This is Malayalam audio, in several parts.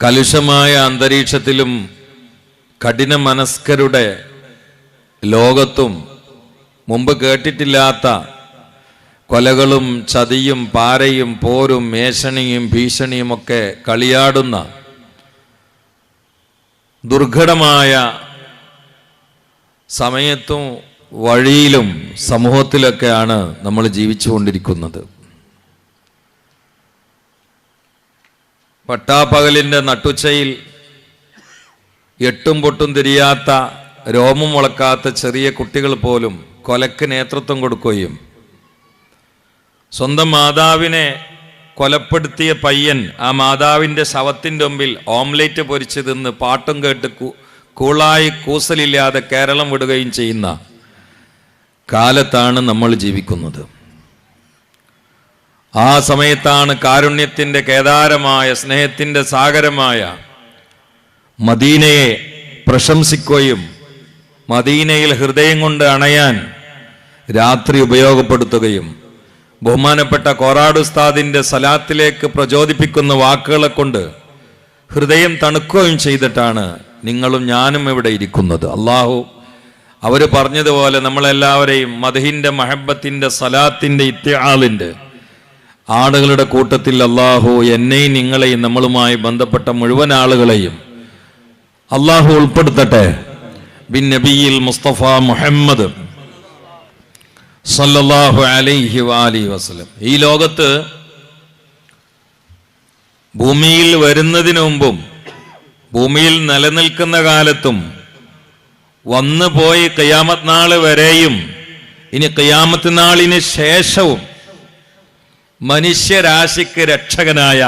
കലുഷമായ അന്തരീക്ഷത്തിലും കഠിന മനസ്കരുടെ ലോകത്തും മുമ്പ് കേട്ടിട്ടില്ലാത്ത കൊലകളും ചതിയും പാരയും പോരും മേഷണിയും ഭീഷണിയുമൊക്കെ കളിയാടുന്ന ദുർഘടമായ സമയത്തും വഴിയിലും സമൂഹത്തിലൊക്കെയാണ് നമ്മൾ ജീവിച്ചുകൊണ്ടിരിക്കുന്നത്. പട്ടാപ്പകലിൻ്റെ നട്ടുച്ചയിൽ എട്ടും പൊട്ടും തിരിയാത്ത രോമം മുളക്കാത്ത ചെറിയ കുട്ടികൾ പോലും കൊലക്ക് നേതൃത്വം കൊടുക്കുകയും സ്വന്തം മാതാവിനെ കൊലപ്പെടുത്തിയ പയ്യൻ ആ മാതാവിൻ്റെ ശവത്തിൻ്റെ മുമ്പിൽ ഓംലേറ്റ് പൊരിച്ച് തിന്ന് പാട്ടും കേട്ട് കൂളായി കൂസലില്ലാതെ കേരളം വിടുകയും ചെയ്യുന്ന കാലത്താണ് നമ്മൾ ജീവിക്കുന്നത്. ആ സമയത്താണ് കാരുണ്യത്തിൻ്റെ കേദാരമായ സ്നേഹത്തിൻ്റെ സാഗരമായ മദീനയെ പ്രശംസിക്കുകയും മദീനയിൽ ഹൃദയം കൊണ്ട് അണയാൻ രാത്രി ഉപയോഗപ്പെടുത്തുകയും ബഹുമാനപ്പെട്ട കോറാട് ഉസ്താദിൻ്റെ സലാത്തിലേക്ക് പ്രചോദിപ്പിക്കുന്ന വാക്കുകളെ കൊണ്ട് ഹൃദയം തണുക്കുകയും ചെയ്തിട്ടാണ് നിങ്ങളും ഞാനും ഇവിടെ ഇരിക്കുന്നത്. അള്ളാഹു അവർ പറഞ്ഞതുപോലെ നമ്മളെല്ലാവരെയും മദ്ഹിൻ്റെ മഹബത്തിൻ്റെ സലാത്തിൻ്റെ ഇത്തിആലിൻ്റെ ആളുകളുടെ കൂട്ടത്തിൽ അള്ളാഹു എന്നെയും നിങ്ങളെയും നമ്മളുമായി ബന്ധപ്പെട്ട മുഴുവൻ ആളുകളെയും അള്ളാഹു ഉൾപ്പെടുത്തട്ടെ. ബിൻ നബിയിൽ മുസ്തഫ മുഹമ്മദ് സല്ലല്ലാഹു അലൈഹി വആലിഹി വസല്ലം. ഈ ലോകത്ത് ഭൂമിയിൽ വരുന്നതിന് മുമ്പും ഭൂമിയിൽ നിലനിൽക്കുന്ന കാലത്തും വന്നു പോയി ഖിയാമത്ത് നാൾ വരെയും ഇനി ഖിയാമത്ത് നാളിന് ശേഷവും മനുഷ്യരാശിക്ക് രക്ഷകനായ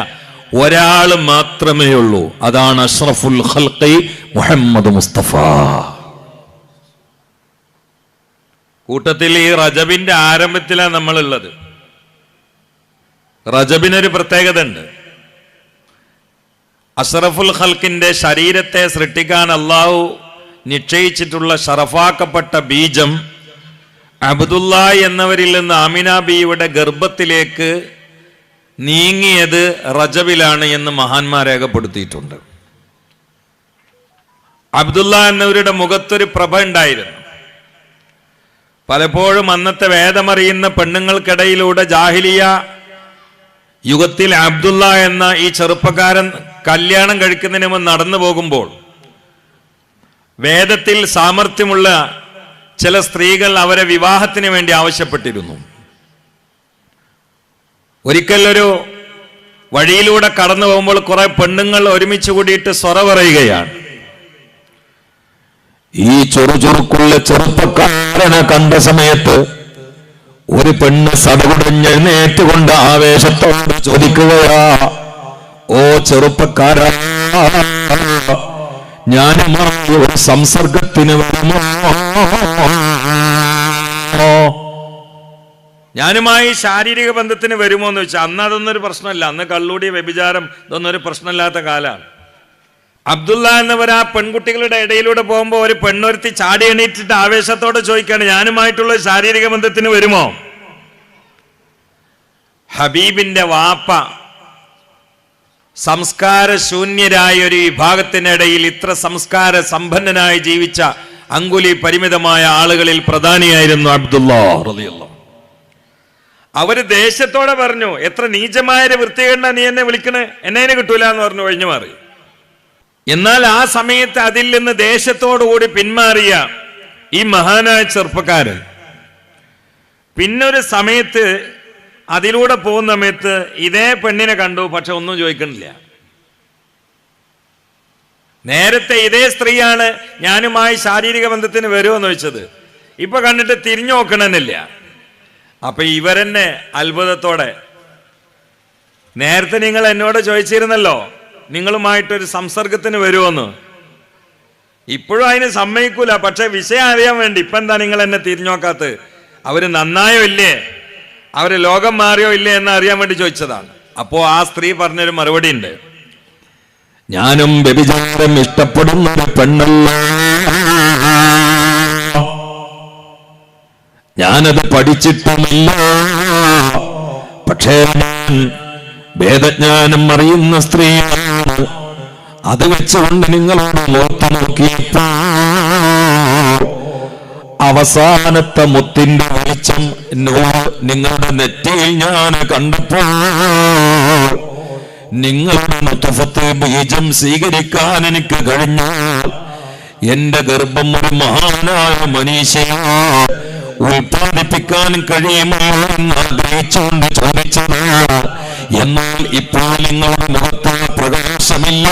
ഒരാൾ മാത്രമേ ഉള്ളൂ. അതാണ് അഷ്റഫുൽ ഖൽഖി മുഹമ്മദ് മുസ്തഫ. കൂട്ടത്തിൽ ഈ റജബിന്റെ ആരംഭത്തിലാണ് നമ്മളുള്ളത്. റജബിനൊരു പ്രത്യേകത ഉണ്ട്. അഷ്റഫുൽ ഖൽഖിന്റെ ശരീരത്തെ സൃഷ്ടിക്കാൻ അള്ളാഹു നിശ്ചയിച്ചിട്ടുള്ള ഷറഫാക്കപ്പെട്ട ബീജം അബ്ദുല്ല എന്നവരിൽ നിന്ന് ആമിന ബിയുടെ ഗർഭത്തിലേക്ക് നീങ്ങിയത് റജബിലാണ് എന്ന് മഹാന്മാർ രേഖപ്പെടുത്തിയിട്ടുണ്ട്. അബ്ദുല്ല എന്നവരുടെ മുഖത്തൊരു പ്രഭ ഉണ്ടായിരുന്നു. പലപ്പോഴും അന്നത്തെ വേദമറിയുന്ന പെണ്ണുങ്ങൾക്കിടയിലൂടെ ജാഹിലിയ യുഗത്തിൽ അബ്ദുല്ല എന്ന ഈ ചെറുപ്പക്കാരൻ കല്യാണം കഴിക്കുന്നതിന് മുമ്പ് നടന്നു പോകുമ്പോൾ വേദത്തിൽ സാമർഥ്യമുള്ള ചില സ്ത്രീകൾ അവരെ വിവാഹത്തിന് വേണ്ടി ആവശ്യപ്പെട്ടിരുന്നു. ഒരിക്കൽ ഒരു വഴിയിലൂടെ കടന്നു പോകുമ്പോൾ കുറെ പെണ്ണുങ്ങൾ ഒരുമിച്ച് കൂടിയിട്ട് സ്വറ പറയുകയാണ്. ഈ ചുറുചുറുക്കുള്ള ചെറുപ്പക്കാരനെ കണ്ട സമയത്ത് ഒരു പെണ്ണ് സടകുടഞ്ഞെഴുന്നേറ്റുകൊണ്ട് ആവേശത്തോട് ചോദിക്കുകയാ, ഓ ചെറുപ്പക്കാരാ, ഞാനുമായി ഒരു സംസർഗത്തിന് വരുമോ? ഞാനുമായി ശാരീരിക ബന്ധത്തിന് വരുമോ എന്ന് വെച്ചാൽ അന്ന് അതൊന്നൊരു പ്രശ്നമല്ല. അന്ന് കള്ളൂടി വ്യഭിചാരം ഇതൊന്നൊരു പ്രശ്നമില്ലാത്ത കാലമാണ്. അബ്ദുല്ല എന്നവർ ആ പെൺകുട്ടികളുടെ ഇടയിലൂടെ പോകുമ്പോൾ ഒരു പെണ്ണൊരുത്തി ചാടി എണീറ്റിട്ട് ആവേശത്തോടെ ചോദിക്കുകയാണ്, ഞാനുമായിട്ടുള്ള ശാരീരിക ബന്ധത്തിന് വരുമോ? ഹബീബിന്റെ വാപ്പ സംസ്കാരശൂന്യരായ ഒരു വിഭാഗത്തിനിടയിൽ ഇത്ര സംസ്കാര സമ്പന്നനായി ജീവിച്ച അങ്കുലി പരിമിതമായ ആളുകളിൽ പ്രധാനിയായിരുന്നു അബ്ദുല്ല റളിയല്ലാഹു. അവര് ദേശത്തോടെ പറഞ്ഞു, എത്ര നീചമായ വൃത്തികേടാ നീ എന്നെ വിളിക്കണേ, എന്നെ കിട്ടൂല എന്ന് പറഞ്ഞു ഒഴിഞ്ഞു മാറി. എന്നാൽ ആ സമയത്ത് അതിൽ നിന്ന് ദേശത്തോടുകൂടി പിന്മാറിയ ഈ മഹാനായ ചെറുപ്പക്കാരൻ പിന്നൊരു സമയത്ത് അതിലൂടെ പോകുന്ന സമയത്ത് ഇതേ പെണ്ണിനെ കണ്ടു, പക്ഷെ ഒന്നും ചോദിക്കണില്ല. നേരത്തെ ഇതേ സ്ത്രീയാണ് ഞാനുമായി ശാരീരിക ബന്ധത്തിന് വരുമെന്ന് വെച്ചത്, ഇപ്പൊ കണ്ടിട്ട് തിരിഞ്ഞു നോക്കണമെന്നില്ല. അപ്പൊ ഇവരെന്നെ അത്ഭുതത്തോടെ, നേരത്തെ നിങ്ങൾ എന്നോട് ചോദിച്ചിരുന്നല്ലോ നിങ്ങളുമായിട്ടൊരു സംസർഗത്തിന് വരുമെന്ന്, ഇപ്പോഴും അതിന് സമ്മതിക്കൂല, പക്ഷെ വിഷയം അറിയാൻ വേണ്ടി ഇപ്പൊ എന്താ നിങ്ങൾ എന്നെ തിരിഞ്ഞു നോക്കാത്തത്? അവര് നന്നായോ ഇല്ലേ, അവര് ലോകം മാറിയോ ഇല്ലേ എന്ന് അറിയാൻ വേണ്ടി ചോദിച്ചതാണ്. അപ്പോ ആ സ്ത്രീ പറഞ്ഞൊരു മറുപടി ഉണ്ട്, ഞാനും വ്യഭിചാരം ഇഷ്ടപ്പെടുന്ന ഒരു പെണ്ണല്ല, ഞാനത് പഠിച്ചിട്ടുമില്ല, പക്ഷേ ഞാൻ വേദജ്ഞാനം അറിയുന്ന സ്ത്രീയാണ്, അത് വെച്ചുകൊണ്ട് നിങ്ങളോട് മുഖത്ത് നോക്കിയപ്പോ അവസാനത്തെ മുത്തിന്റെ വെളിച്ചം നിങ്ങളുടെ നെറ്റിയിൽ ഞാൻ കണ്ടപ്പോ നിങ്ങളുടെ നുത്ഫത്ത് ബീജം സ്വീകരിക്കാൻ എനിക്ക് കഴിഞ്ഞാൽ എന്റെ ഗർഭം ഒരു മഹാനായ മനുഷ്യനെ ഉൽപ്പാദിപ്പിക്കാൻ കഴിയുമോ എന്ന് ആഗ്രഹിച്ചുകൊണ്ട് ചോദിച്ചത്. എന്നാൽ ഇപ്പോൾ നിങ്ങളുടെ മുഖത്ത് പ്രകാശമില്ല.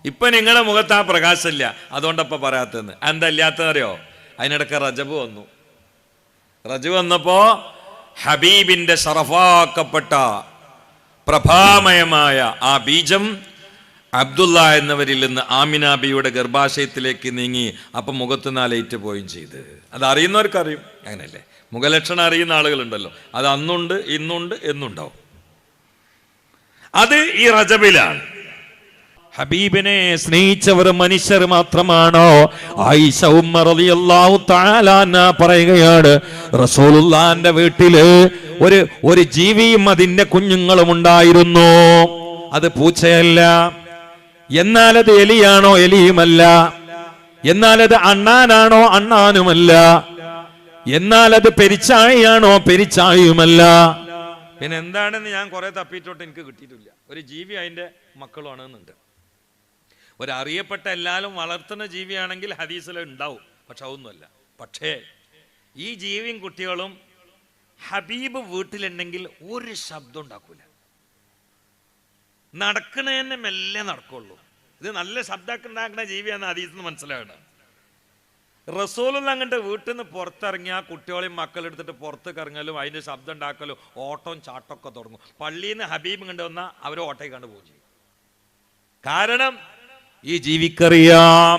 ഇപ്പൊ നിങ്ങളുടെ മുഖത്ത് ആ പ്രകാശമില്ല. അതുകൊണ്ടപ്പ പറയാത്തതെന്ന് എന്താ ഇല്ലാത്തതറിയോ? അതിനിടക്ക് റജബ് വന്നു. റജബ് വന്നപ്പോ ഹബീബിന്റെ ശറഫാക്കപ്പെട്ട പ്രഭാമയമായ ആ ബീജം അബ്ദുള്ള എന്നവരിൽ നിന്ന് ആമിനാബിയുടെ ഗർഭാശയത്തിലേക്ക് നീങ്ങി. അപ്പം മുഖത്ത് നാലേറ്റ് പോവുകയും ചെയ്ത്. അത് അറിയുന്നവർക്കറിയും. അങ്ങനെയല്ലേ? മുഖലക്ഷണം അറിയുന്ന ആളുകളുണ്ടല്ലോ. അത് അന്നുണ്ട്, ഇന്നുണ്ട്, എന്നുണ്ടാവും. അത് ഈ റജബിലാണ്. ഹബീബിനെ സ്നേഹിച്ചവർ മനുഷ്യർ മാത്രമാണോ? ആയിഷ ഉമ്മ റളിയല്ലാഹു തആല അൻഹ പറയുകയാണ്, റസൂലുള്ളാഹിന്റെ വീട്ടില് ഒരു ജീവിയും അതിന്റെ കുഞ്ഞുങ്ങളും ഉണ്ടായിരുന്നു. അത് പൂച്ചയല്ല, എന്നാൽ അത് എലിയാണോ? എലിയുമല്ല. എന്നാൽ അത് അണ്ണാനാണോ? അണ്ണാനുമല്ല. എന്നാൽ അത് പെരിച്ചാഴിയാണോ? പെരിച്ചാഴിയുമല്ല. പിന്നെ എന്താണെന്ന് ഞാൻ കുറെ തപ്പിയിട്ടോട്ട് എനിക്ക് കിട്ടിയിട്ടില്ല. ഒരു ജീവി അതിന്റെ മക്കളുമാണെന്നുണ്ട്. ഒരറിയപ്പെട്ട എല്ലാവരും വളർത്തുന്ന ജീവിയാണെങ്കിൽ ഹദീസിൽ ഉണ്ടാവും. പക്ഷെ അതൊന്നുമല്ല. പക്ഷേ ഈ ജീവിയും കുട്ടികളും ഹബീബ് വീട്ടിലുണ്ടെങ്കിൽ ഒരു ശബ്ദം ഉണ്ടാക്കൂല. നടക്കണേന്നെ മെല്ലെ നടക്കുള്ളൂ. ഇത് നല്ല ശബ്ദമൊക്കെ ഉണ്ടാക്കുന്ന ജീവിയാന്ന് ഹദീസിന് മനസ്സിലാകണം. റസൂലുള്ള അങ്ങോട്ട് വീട്ടിൽ നിന്ന് പുറത്തിറങ്ങി ആ കുട്ടികളെയും മക്കളെടുത്തിട്ട് പുറത്തേക്ക് ഇറങ്ങലും അതിൻ്റെ ശബ്ദം ഉണ്ടാക്കലും ഓട്ടവും ചാട്ടമൊക്കെ തുടങ്ങും. പള്ളിയിൽ നിന്ന് ഹബീബ് കണ്ടു വന്നാൽ അവർ ഓട്ടയിൽ കണ്ടു പോകും ചെയ്യും. കാരണം ഈ ജീവിക്കറിയാം,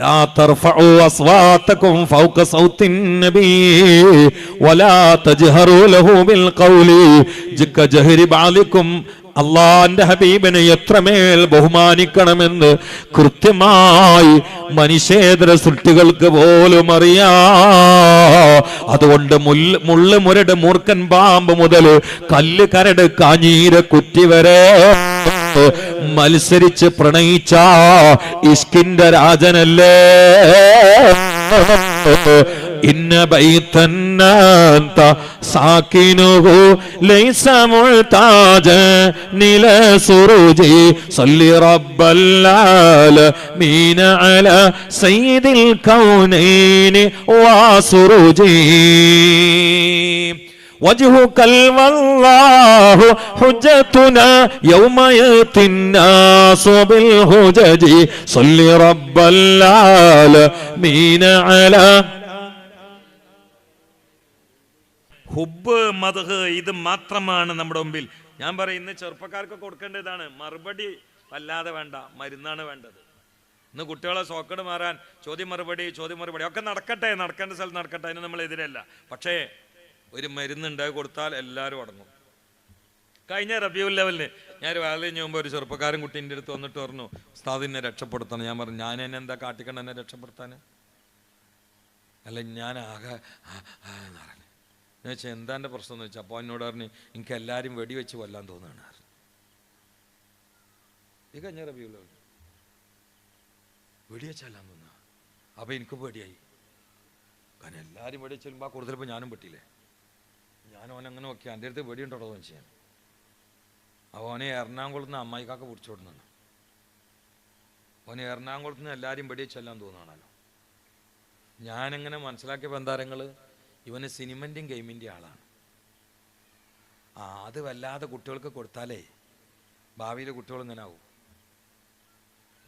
ലാ തർഫഉ അസ്വാതകും ഫൗക സൗത്തിൻ നബി വലാ തജ്ഹറു ലഹു ബിൽ ഖൗലി ജഹരി ബാലികും. അള്ളാന്റെ ഹബീബിനെ എത്രമേൽ ബഹുമാനിക്കണമെന്ന് കൃത്യമായി മനുഷ്യേതര സൃഷ്ടികൾക്ക് പോലും അറിയാം. അതുകൊണ്ട് മുള്ള് മുരട് മൂർഖൻ പാമ്പ് മുതൽ കല്ല് കരട് കാഞ്ഞീര കുറ്റി വരെ മത്സരിച്ച് പ്രണയിച്ച ഇഷ്കിന്റെ രാജനല്ലേ. ഇന്ന ബൈതന്നത സാകിനുഹു ലൈസ മുഅ്താജ നില സുറുജി സല്ലി റബ്ബൽ ആലമീന അലാ സയ്യിദിൽ കൗനൈനി വസുറുജി وجهك والله حجتنا يوم يأتي الناس بالحجج صل رب العالمين على ഹുബ് മദ്ഹ്. ഇത് മാത്രമാണ് നമ്മുടെ മുമ്പിൽ. ഞാൻ പറയും, ഇന്ന് ചെറുപ്പക്കാർക്ക് കൊടുക്കേണ്ടതാണ്. മറുപടി വല്ലാതെ വേണ്ട, മരുന്നാണ് വേണ്ടത്. ഇന്ന് കുട്ടികളെ സോക്കട് മാറാൻ ചോദ്യം മറുപടി ഒക്കെ നടക്കട്ടെ, നടക്കേണ്ട സ്ഥലത്ത് നടക്കട്ടെ, അതിന് നമ്മൾ എതിരല്ല. പക്ഷേ ഒരു മരുന്നുണ്ടായി കൊടുത്താൽ എല്ലാവരും അടങ്ങും. കഴിഞ്ഞ റബീഉൽ ലെവലിന് ഞാൻ വേല കഴിഞ്ഞ് മുമ്പ് ഒരു ചെറുപ്പക്കാരൻ കുട്ടീൻ്റെ അടുത്ത് വന്നിട്ട് പറഞ്ഞു, ഉസ്താദിനെ രക്ഷപ്പെടുത്തണം. ഞാൻ പറഞ്ഞു, ഞാൻ എന്നെ എന്താ കാട്ടിക്കണ്ട എന്നെ രക്ഷപ്പെടുത്താൻ? അല്ല ഞാൻ ആകെ പറഞ്ഞു. ഞാൻ വെച്ചാൽ എന്താ എൻ്റെ പ്രശ്നം എന്ന് വെച്ചാൽ, അപ്പോൾ എന്നോട് പറഞ്ഞു, എനിക്ക് എല്ലാവരും വെടിവെച്ച് കൊല്ലാൻ തോന്നുകയാണ്. ഈ കഴിഞ്ഞ റബീഉൽ ലെവൽ വെടിവെച്ചല്ലാൻ തോന്നുക. അപ്പോൾ എനിക്ക് പേടിയായി. കാരണം എല്ലാവരും വെടിവെച്ച് ചെല്ലുമ്പോൾ ആ കൂടുതലിപ്പോൾ ഞാനും പെട്ടില്ലേ. ഞാൻ ഓനങ്ങനെ നോക്കി, എൻ്റെ അടുത്ത് വെടിയുണ്ടോ എന്ന് ചെയ്യാൻ. അവനെ എറണാകുളത്ത് നിന്ന് അമ്മായിക്കാക്ക പിടിച്ചോടുന്നു. അവന് എറണാകുളത്ത് നിന്ന് എല്ലാവരും വെടിവെച്ചെല്ലാം തോന്നുകയാണല്ലോ. ഞാനെങ്ങനെ മനസ്സിലാക്കിയ ബന്ധാരങ്ങൾ, ഇവന് സിനിമൻ്റെയും ഗെയിമിൻ്റെയും ആളാണ്. അത് വല്ലാതെ കുട്ടികൾക്ക് കൊടുത്താലേ ഭാവിയിൽ കുട്ടികൾ ഇങ്ങനെ ആവും.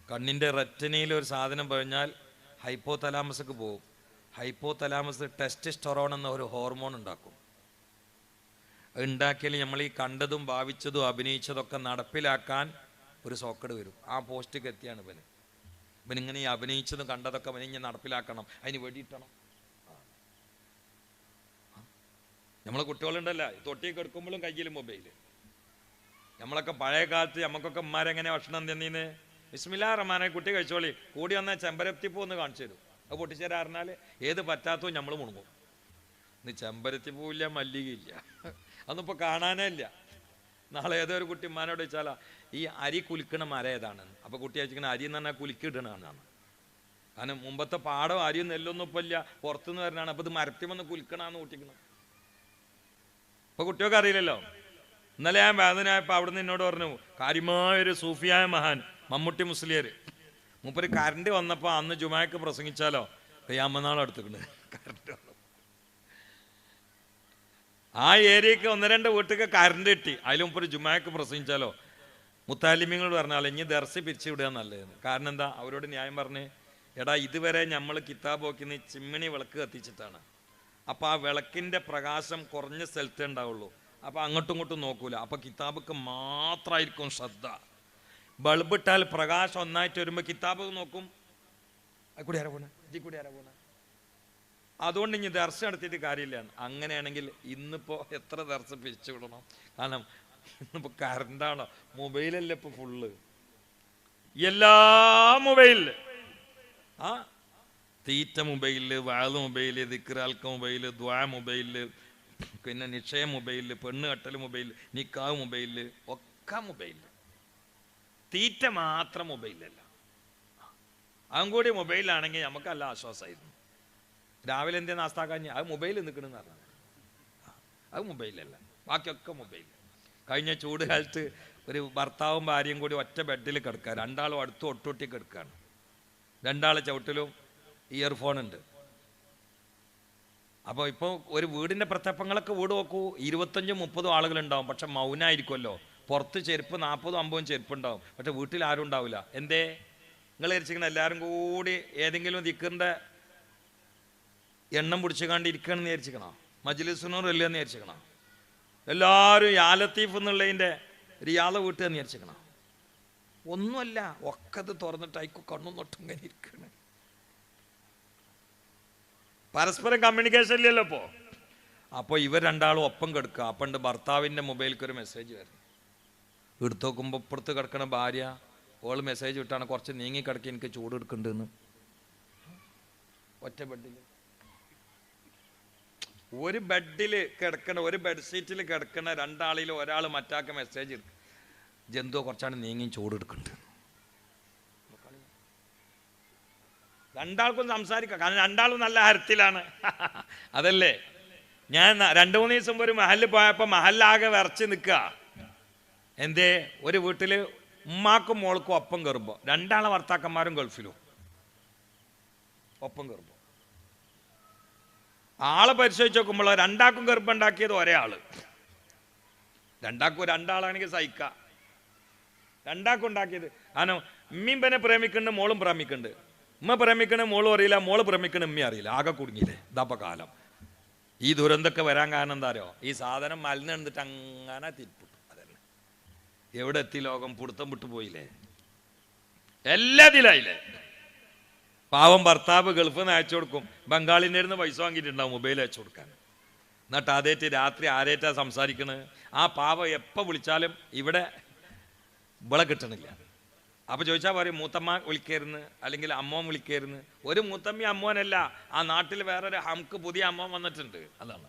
കണ്ണിൻ്റെ റെറ്റിനയിൽ ഒരു സാധനം പറഞ്ഞാൽ ഹൈപ്പോ തലാമസക്ക് പോകും. ഹൈപ്പോ തലാമസ് ടെസ്റ്റോസ്റ്റെറോൺ എന്ന ഒരു ഹോർമോൺ ഉണ്ടാക്കും. ഉണ്ടാക്കിയാൽ നമ്മൾ ഈ കണ്ടതും ഭാവിച്ചതും അഭിനയിച്ചതൊക്കെ നടപ്പിലാക്കാൻ ഒരു സോക്കട് വരും. ആ പോസ്റ്റിക്ക് എത്തിയാണ് ഇവനിങ്ങനെ ഈ അഭിനയിച്ചതും കണ്ടതൊക്കെ ഇവനിങ്ങനെ നടപ്പിലാക്കണം, അതിന് വേണ്ടിയിട്ടണം. നമ്മളെ കുട്ടികളുണ്ടല്ല, തൊട്ടിയൊക്കെ എടുക്കുമ്പോഴും കയ്യിൽ മൊബൈൽ. നമ്മളൊക്കെ പഴയ കാലത്ത് നമുക്കൊക്കെ ഉമ്മാരെങ്ങനെ ഭക്ഷണം തന്നീന്ന്? ബിസ്മില്ലാഹിർ റഹ്മാനിർ റഹീം, കുട്ടി കഴിച്ചോളി, കൂടി വന്നാൽ ചെമ്പരത്തിപ്പൂന്ന് കാണിച്ചു തരും. അത് പൊട്ടിച്ചേരാറിഞ്ഞാൽ ഏത് പറ്റാത്തോ നമ്മൾ മുണങ്ങും. ഇന്ന് ചെമ്പരത്തിപ്പൂവില്ല, മല്ലികയില്ല, അതൊന്നും ഇപ്പോൾ കാണാനേ ഇല്ല. നാളെ ഏതൊരു കുട്ടി ഉമ്മാനോട് ചോദിച്ചാലാ ഈ അരി കുലിക്കണ മരം ഏതാണ്? അപ്പൊ കുട്ടി അയച്ചിങ്ങനെ അരി എന്ന് പറഞ്ഞാൽ കുലിക്കിടണാണ്. കാരണം മുമ്പത്തെ പാടം അരിയും നെല്ലൊന്നും ഇപ്പൊ ഇല്ല, പുറത്തുനിന്ന് വരുന്നതാണ്. അപ്പൊ ഇത് മരത്തിമൊന്ന് കുലിക്കണമെന്ന് കൂട്ടിക്കണം. ഇപ്പൊ കുട്ടിയൊക്കെ അറിയില്ലല്ലോ. ഇന്നലെ ഞാൻ വേദനയായപ്പോ അവിടുന്ന് എന്നോട് പറഞ്ഞു, കാര്യമായൊരു സൂഫിയായ മഹാൻ മമ്മൂട്ടി മുസ്ലിയർ, മൂപ്പര് കറണ്ട് വന്നപ്പോ അന്ന് ജുമാക്ക് പ്രസംഗിച്ചാലോ ഖിയാമത്ത് എടുത്തിട്ടുണ്ട്. കറണ്ട് വന്നു ആ ഏരിയക്ക് 1-2 വീട്ടിലേക്ക് കറണ്ട് കിട്ടി. അതിലും മുമ്പ് ജുമാക്ക് പ്രസംഗിച്ചാലോ മുത്താലിമ്യങ്ങളോട് പറഞ്ഞാൽ ഇനി ദർശ പിരിച്ചു വിടുക നല്ലതെന്ന്. കാരണം എന്താ? അവരോട് ന്യായം പറഞ്ഞ്, എടാ ഇതുവരെ നമ്മൾ കിതാബ് നോക്കുന്ന ചിമ്മിണി വിളക്ക് കത്തിച്ചിട്ടാണ്. അപ്പം ആ വിളക്കിൻ്റെ പ്രകാശം കുറഞ്ഞ സ്ഥലത്തേ ഉണ്ടാവുള്ളൂ. അപ്പം അങ്ങോട്ടും ഇങ്ങോട്ടും നോക്കൂല. അപ്പം കിതാബിക്ക് മാത്രമായിരിക്കും ശ്രദ്ധ. ബൾബ് ഇട്ടാൽ പ്രകാശം ഒന്നായിട്ട് വരുമ്പോൾ കിതാബ് നോക്കും, അത് കൂടി ആരാ പോണേ, ഇതി കൂടി ആരാ പോണേ. അതുകൊണ്ട് ഇനി ദർശനം നടത്തിയിട്ട് കാര്യമില്ല. അങ്ങനെയാണെങ്കിൽ ഇന്നിപ്പോൾ എത്ര ദർശനം പിരിച്ചു വിടണം? കാരണം ഇന്നിപ്പോൾ കറണ്ടാണോ? മൊബൈലല്ലേ ഇപ്പോൾ ഫുള്ള്, എല്ലാ മൊബൈലില്. ആ തീറ്റ മൊബൈലില്, വാള് മൊബൈല്, ദിക്റാൽക്ക മൊബൈല്, ദ്വാ മൊബൈലില്, പിന്നെ നിശ്ചയ മൊബൈലില്, പെണ്ണ് കെട്ടൽ മൊബൈലില്, നിക്കാഹ് മൊബൈലില്, ഒക്കെ മൊബൈലില്. തീറ്റ മാത്രം മൊബൈലല്ല. അതും കൂടി മൊബൈലിലാണെങ്കിൽ നമുക്ക് നല്ല ആശ്വാസമായിരുന്നു. രാവിലെ എന്തേ നാസ്താക്കാഞ്ഞ് അത് മൊബൈലിൽ നിൽക്കണമെന്ന് പറഞ്ഞാൽ അത് മൊബൈലല്ല, ബാക്കിയൊക്കെ മൊബൈൽ. കഴിഞ്ഞ ചൂട് കാലത്ത് ഒരു ഭർത്താവും ഭാര്യയും കൂടി ഒറ്റ ബെഡിൽ കിടക്കുക, രണ്ടാളും അടുത്ത് ഒട്ടൊട്ടി കിടക്കുകയാണ്. രണ്ടാളെ ചവിട്ടിലും ഇയർഫോൺ ഉണ്ട്. അപ്പോൾ ഇപ്പോൾ ഒരു വീടിൻ്റെ പ്രത്യപ്പങ്ങളൊക്കെ വീട് നോക്കൂ, 25-30 ആളുകളുണ്ടാവും. പക്ഷെ മൗനായിരിക്കുമല്ലോ. പുറത്ത് ചെരുപ്പ് 40-50 ചെരുപ്പ് ഉണ്ടാവും, പക്ഷെ വീട്ടിൽ ആരും ഉണ്ടാവില്ല. എന്തേ? നിങ്ങൾ വിചാരിച്ചിരിക്കണം എല്ലാവരും കൂടി ഏതെങ്കിലും ദിക്കറിൻ്റെ എണ്ണം പിടിച്ചു കണ്ടിരിക്കണമെന്ന് വിചാരിച്ചിരിക്കണോ? മജ്ലിസുനൂർ അല്ലെന്ന് വിചാരിച്ചിരിക്കണം? എല്ലാവരും യാ ലത്തീഫ് എന്നുള്ളതിൻ്റെ റിയാള വീട്ടുകയെന്ന് വിചാരിച്ചിരിക്കണം? ഒന്നുമല്ല, ഒക്കത് തുറന്നിട്ട് അയക്കു കണ്ണും തൊട്ടും ഇങ്ങനെ ഇരിക്കണം. പരസ്പരം കമ്മ്യൂണിക്കേഷൻ ഇല്ലല്ലോ ഇപ്പോൾ. അപ്പോൾ ഇവർ രണ്ടാളും ഒപ്പം കിടക്കുക. അപ്പം ഭർത്താവിൻ്റെ മൊബൈലിലേക്ക് ഒരു മെസ്സേജ് വരുന്നു. എടുത്തു നോക്കുമ്പോൾ ഇപ്പുറത്ത് കിടക്കണ ഭാര്യ, ഓൾ മെസ്സേജ് വിട്ടാണ് കുറച്ച് നീങ്ങി കിടക്കി എനിക്ക് ചൂട് എടുക്കുന്നുണ്ടെന്ന്. ഒറ്റ ബെഡിൽ ഒരു ബെഡിൽ കിടക്കണ, ഒരു ബെഡ്ഷീറ്റിൽ കിടക്കണ രണ്ടാളിൽ ഒരാൾ മറ്റാക്ക മെസ്സേജ് എടുക്കും, ജന്തു കുറച്ചാണ് നീങ്ങി ചൂട് എടുക്കുന്നുണ്ട്. രണ്ടാൾക്കും സംസാരിക്കാം, കാരണം രണ്ടാളും നല്ല ഹരത്തിലാണ്. അതല്ലേ? ഞാൻ 2-3 ദിവസം ഒരു മഹലിൽ പോയപ്പോൾ മഹലാകെ വിറച്ച് നിൽക്കുക. എന്തേ? ഒരു വീട്ടിൽ ഉമ്മാക്കും മോൾക്കും ഒപ്പം കയറുമ്പോൾ രണ്ടാളെ ഭർത്താക്കന്മാരും ഗൾഫിലും ഒപ്പം കയറുമ്പോൾ ആളെ പരിശോധിച്ച് നോക്കുമ്പോൾ രണ്ടാൾക്കും ഗർഭമുണ്ടാക്കിയത് ഒരേ ആള്. രണ്ടാളാണെങ്കിൽ സഹിക്കാം. രണ്ടാൾക്കും ഉണ്ടാക്കിയത് കാരണം ഉമ്മയും പിന്നെ പ്രേമിക്കുന്നുണ്ട്, മോളും പ്രേമിക്കുന്നുണ്ട്. ഉമ്മ പ്രേമിക്കണ മോളും അറിയില്ല, മോള് പ്രേമിക്കണ ഉമ്മയും അറിയില്ല. ആകെ കുടുങ്ങിയില്ലേ? ഇതാപ്പ കാലം. ഈ ദുരന്തൊക്കെ വരാൻ കാരണം എന്താ അറിയോ? ഈ സാധനം മലിനെടുത്തിട്ട് അങ്ങനെ തിരിപ്പിട്ടു. അതല്ലേ എവിടെ എത്തി ലോകം? പുടുത്തം വിട്ടു പോയില്ലേ? എല്ലാത്തിലായില്ലേ? പാവം ഭർത്താവ് ഗൾഫിൽ നിന്ന് അയച്ചു കൊടുക്കും, ബംഗാളിൻ്റെ ഇരുന്ന് പൈസ വാങ്ങിയിട്ടുണ്ടാവും മൊബൈൽ അയച്ചു കൊടുക്കാൻ. എന്നിട്ട് അതേറ്റ് രാത്രി ആരേറ്റാ സംസാരിക്കണത്? ആ പാവം എപ്പോൾ വിളിച്ചാലും ഇവിടെ ഇവളെ കിട്ടണില്ല. അപ്പോൾ ചോദിച്ചാൽ പറയും മൂത്തമ്മ വിളിക്കരുന്ന്, അല്ലെങ്കിൽ അമ്മോൻ വിളിക്കരുന്ന്. ഒരു മൂത്തമ്മ അമ്മോനല്ല, ആ നാട്ടിൽ വേറൊരു ഹംക്ക് പുതിയ അമ്മോൻ വന്നിട്ടുണ്ട്. അതാണ്.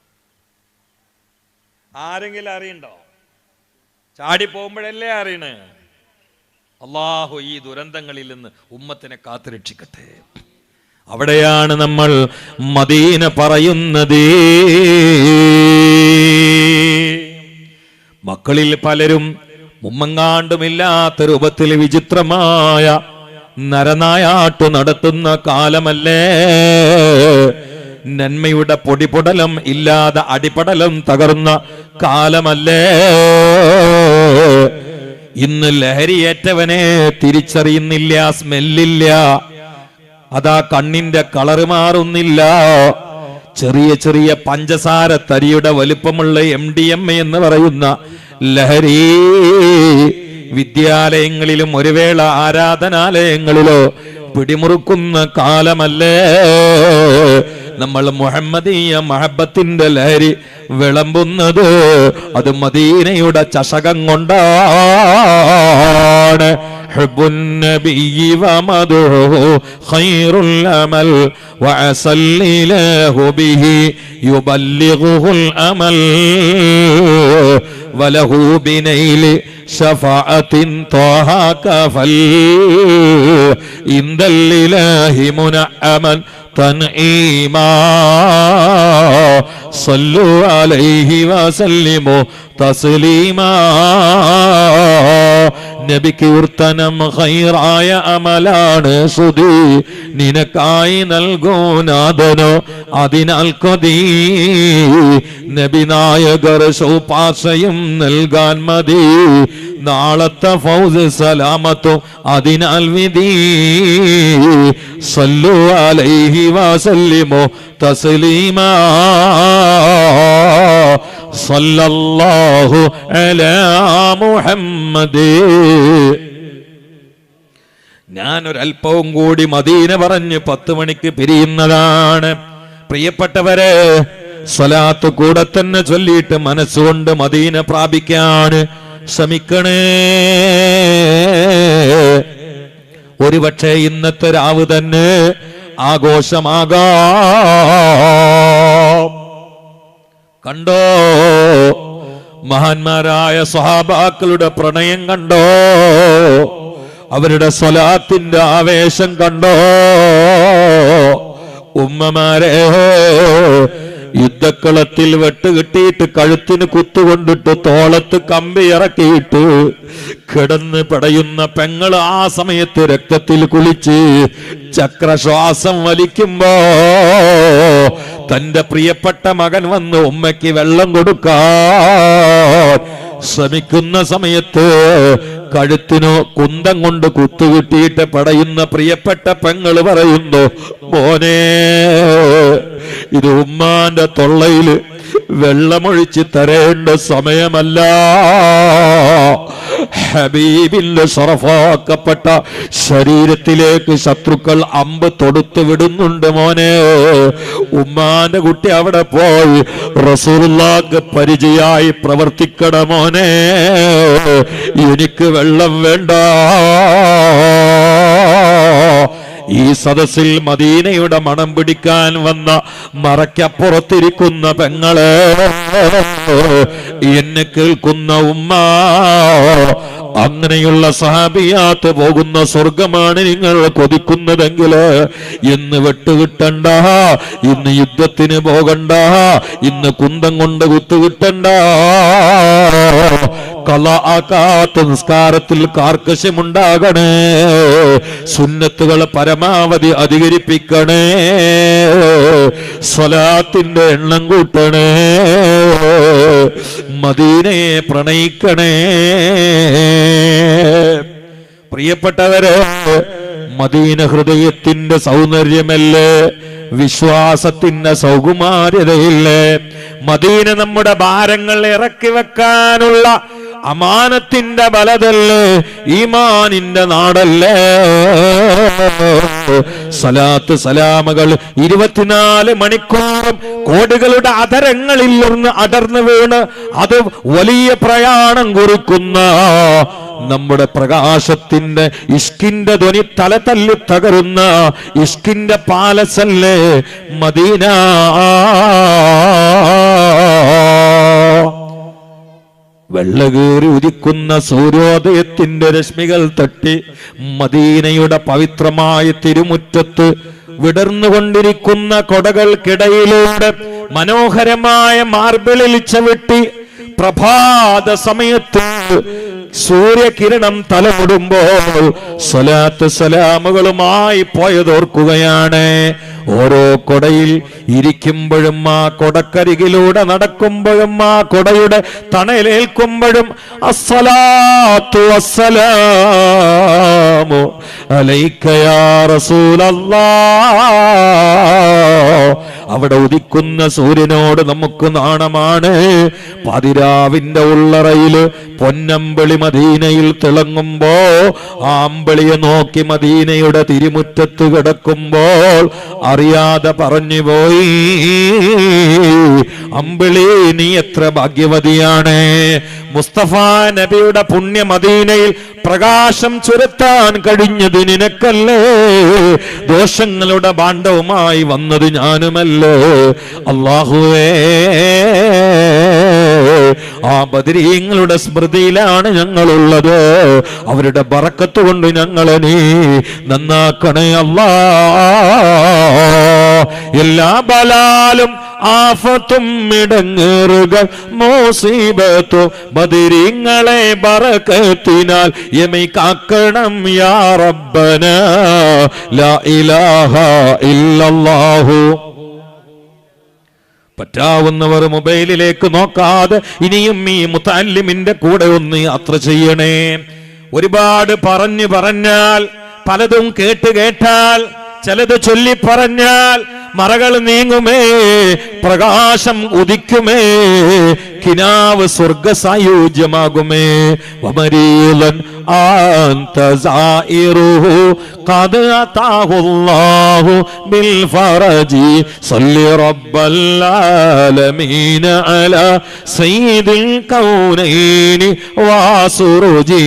ആരെങ്കിലും അറിയണ്ടോ? ചാടി പോകുമ്പോഴല്ലേ അറിയണേ. അല്ലാഹു ഈ ദുരന്തങ്ങളിൽ നിന്ന് ഉമ്മത്തിനെ കാത്തുരക്ഷിക്കട്ടെ. അവിടെയാണ് നമ്മൾ മദീന പറയുന്നത്. മക്കളിൽ പലരും ഉമ്മങ്ങാണ്ടുമില്ലാത്ത രൂപത്തിൽ വിചിത്രമായ നരനായാട്ടു നടത്തുന്ന കാലമല്ലേ? നന്മയുടെ പൊടിപൊടലം ഇല്ലാതെ അടിപടലം തകർന്ന കാലമല്ലേ? ഇന്ന് ലഹരിയേറ്റവനെ തിരിച്ചറിയുന്നില്ല, സ്മെല്ലില്ല, അതാ കണ്ണിന്റെ കളറ് മാറുന്നില്ല. ചെറിയ ചെറിയ പഞ്ചസാര തരിയുടെ വലുപ്പമുള്ള MDMA എന്ന് പറയുന്ന ലഹരി വിദ്യാലയങ്ങളിലും ഒരു വേള ആരാധനാലയങ്ങളിലോ പിടിമുറുക്കുന്ന കാലമല്ലേ? നമ്മൾ മുഹമ്മദീയ മഹബത്തിന്റെ ലഹരി വിളമ്പുന്നത് അത് മദീനയുടെ ചഷകം കൊണ്ടാണ്. حب النبي ومدحه خير الأمل وعسى الإله به يبلغه الأمل وله بنيل شفاعة طه كفل عند الإله منعما تنعيما صلوا عليه وسلموا تسليما നബിക്ക് ഉർത്തനം ഖൈറായ അമലാണ് സുദി നിനക്കായി നൽകൂനാഥനോ അതിനാൽ കൊതി നബി നായകർ സൗപാശയും നൽകാൻ മതി നാളത്തെ ഫൗസ് സലാമത്തും അതിനാൽ വിധി സല്ലു അലൈഹി വസല്ലിമു തസ്ലീമാ സല്ലല്ലാഹു അലാ മുഹമ്മദ്. ഞാനൊരൽപ്പവും കൂടി മദീന പറഞ്ഞ് 10 മണിക്ക് പിരിയുന്നതാണ്. പ്രിയപ്പെട്ടവരെ, സ്വലാത്ത് കൂടെ തന്നെ ചൊല്ലിയിട്ട് മനസ്സുകൊണ്ട് മദീന പ്രാപിക്കാൻ ശ്രമിക്കണേ. ഒരുപക്ഷെ ഇന്നത്തെ രാവ് തന്നെ ആഘോഷമാകാം. കണ്ടോ മഹാന്മാരായ സ്വഹാബാക്കളുടെ പ്രണയം കണ്ടോ, അവരുടെ സ്വലാത്തിന്റെ ആവേശം കണ്ടോ. ഉമ്മമാരെ, യുദ്ധക്കളത്തിൽ വെട്ടുകിട്ടിയിട്ട് കഴുത്തിന് കുത്തുകൊണ്ടിട്ട് തോളത്ത് കമ്പി ഇറക്കിയിട്ട് കിടന്ന് പടയുന്ന പെങ്ങള് ആ സമയത്ത് രക്തത്തിൽ കുളിച്ച് ചക്രശ്വാസം വലിക്കുമ്പോ തന്റെ പ്രിയപ്പെട്ട മകൻ വന്ന് ഉമ്മയ്ക്ക് വെള്ളം കൊടുക്കാൻ ശ്രമിക്കുന്ന സമയത്ത് കഴുത്തിനോ കുന്തം കൊണ്ട് കുത്തുകിട്ടിയിട്ട് പടയുന്ന പ്രിയപ്പെട്ട പെങ്ങള് പറയുന്നു, മോനെ, ഇത് ഉമ്മാന്റെ തൊള്ളയില് വെള്ളമൊഴിച്ച് തരേണ്ട സമയമല്ല. ഹബീബിന്റെ ശറഫാക്കപ്പെട്ട ശരീരത്തിലേക്ക് ശത്രുക്കൾ അമ്പ് തൊടുത്തു വിടുന്നുണ്ട് മോനെ. ഉമ്മാന്റെ കുട്ടി അവിടെ പോയി റസൂലുള്ളാഹിക്ക് പരിചയമായി പ്രവർത്തിക്കണ മോനെ. എനിക്ക് വെള്ളം വേണ്ട. ഈ സദസ്സിൽ മദീനയുടെ മണം പിടിക്കാൻ വന്ന മറയ്ക്കപ്പുറത്തിരിക്കുന്ന പെങ്ങളെ, എന്നെ കേൾക്കുന്ന ഉമ്മ, അങ്ങനെയുള്ള സഹാബിയാത്ത് പോകുന്ന സ്വർഗമാണ് നിങ്ങൾ കൊതിക്കുന്നതെങ്കിൽ ഇന്ന് വെട്ടുകിട്ടണ്ട, ഇന്ന് യുദ്ധത്തിന് പോകണ്ട, ഇന്ന് കുന്തം കൊണ്ട് കുത്തുകിട്ടണ്ട. കളാക്കാത്ത നിസ്കാരത്തിൽ കാർക്കശ്യമുണ്ടാകണേ. സുന്നത്തുകൾ പരമാവധി അധികരിപ്പിക്കണേ. സ്വലാത്തിന്റെ എണ്ണം കൂട്ടണേ. മദീനയെ പ്രണയിക്കണേ. പ്രിയപ്പെട്ടവരെ, മദീന ഹൃദയത്തിന്റെ സൗന്ദര്യമല്ലേ, വിശ്വാസത്തിന്റെ സൗകുമാര്യതയില്ലേ. മദീന നമ്മുടെ ഭാരങ്ങൾ ഇറക്കി വെക്കാനുള്ള അമാനത്തിന്റെ ബലതല്ലേ, ഈമാനിന്റെ നാടല്ലേ. സലാത്ത് സലാമകൾ 24 മണിക്കൂറും കോടികളുടെ അധരങ്ങളിൽ നിന്ന് അടർന്നു വീണ് അത് വലിയ പ്രയാണം കുറിക്കുന്ന നമ്മുടെ പ്രകാശത്തിന്റെ ഇഷ്കിന്റെ ധ്വനി തല തല്ലി തകരുന്ന ഇഷ്കിന്റെ പാലസല്ലേ മദീന. വെള്ളകേറി ഉദിക്കുന്ന സൂര്യോദയത്തിന്റെ രശ്മികൾ തട്ടി മദീനയുടെ പവിത്രമായ തിരുമുറ്റത്ത് വിടർന്നുകൊണ്ടിരിക്കുന്ന കൊടകൾക്കിടയിലൂടെ മനോഹരമായ മാർബിളിൽ ചവിട്ടി പ്രഭാത സമയത്ത് സൂര്യകിരണം തലമുടുമ്പോൾ സ്വലാത്ത് സലാമുകളുമായി പോയതോർക്കുകയാണ്. ഓരോ കൊടയിൽ ഇരിക്കുമ്പോഴും ആ കൊടക്കരികിലൂടെ നടക്കുമ്പോഴും ആ കൊടയുടെ തണലേൽക്കുമ്പോഴും അസ്സലാത്തു വസ്സലാമു അലൈക യാ റസൂലല്ലാഹ്, അവിടെ ഉദിക്കുന്ന സൂര്യനോട് നമുക്ക് നാണമാണ്. പതിരാവിന്റെ ഉള്ളറയില് പൊന്നമ്പിളി മദീനയിൽ തിളങ്ങുമ്പോ ആ അമ്പിളിയെ നോക്കി മദീനയുടെ തിരുമുറ്റത്ത് കിടക്കുമ്പോൾ അറിയാതെ പറഞ്ഞു പോയി, അമ്പിളി നീ എത്ര ഭാഗ്യവതിയാണ്. മുസ്തഫ നബിയുടെ പുണ്യ മദീനയിൽ പ്രകാശം ചുരത്താൻ കഴിഞ്ഞത് നിനക്കല്ലേ, ദോഷങ്ങളുടെ ഭാണ്ഡവുമായി വന്നത് ഞാനുമല്ലേ. അല്ലാഹുവേ, ആ ബദരീങ്ങളുടെ സ്മൃതിയിലാണ് ഞങ്ങളുള്ളത്. അവരുടെ ബറക്കത്ത് കൊണ്ട് ഞങ്ങളെ നീ നന്നാക്കണേ അല്ലാ. എല്ലാ ബലാലും ആഫത്തും ഇടങ്ങേറുകൾ മുസീബത്തും ബദരീങ്ങളെ ബറക്കത്തിനാൽ യമൈ കാക്കണം യാ റബ്ബന ലാ ഇലാഹ ഇല്ലല്ലാഹു. പറ്റാവുന്നവർ മൊബൈലിലേക്ക് നോക്കാതെ ഇനിയും ഈ മുതല്ലിമിന്റെ കൂടെ ഒന്ന് യാത്ര ചെയ്യണേ. ഒരുപാട് പറഞ്ഞാൽ പലതും കേട്ടാൽ ചിലത് ചൊല്ലി പറഞ്ഞാൽ മറകൾ നീങ്ങുമേ, പ്രകാശം ഉദിക്കുമേ, കിനാവ് സ്വർഗ സായുജ്യമാകുമേ. വമരീലൻ അൻത സായിറുഹു ഖദ് അതാഹുല്ലാഹു ബിൽ ഫറജി സല്ലി റബ്ബൽ ആലമീന അലാ സയ്യിദിൽ കൗനൈനി വസുറുജി.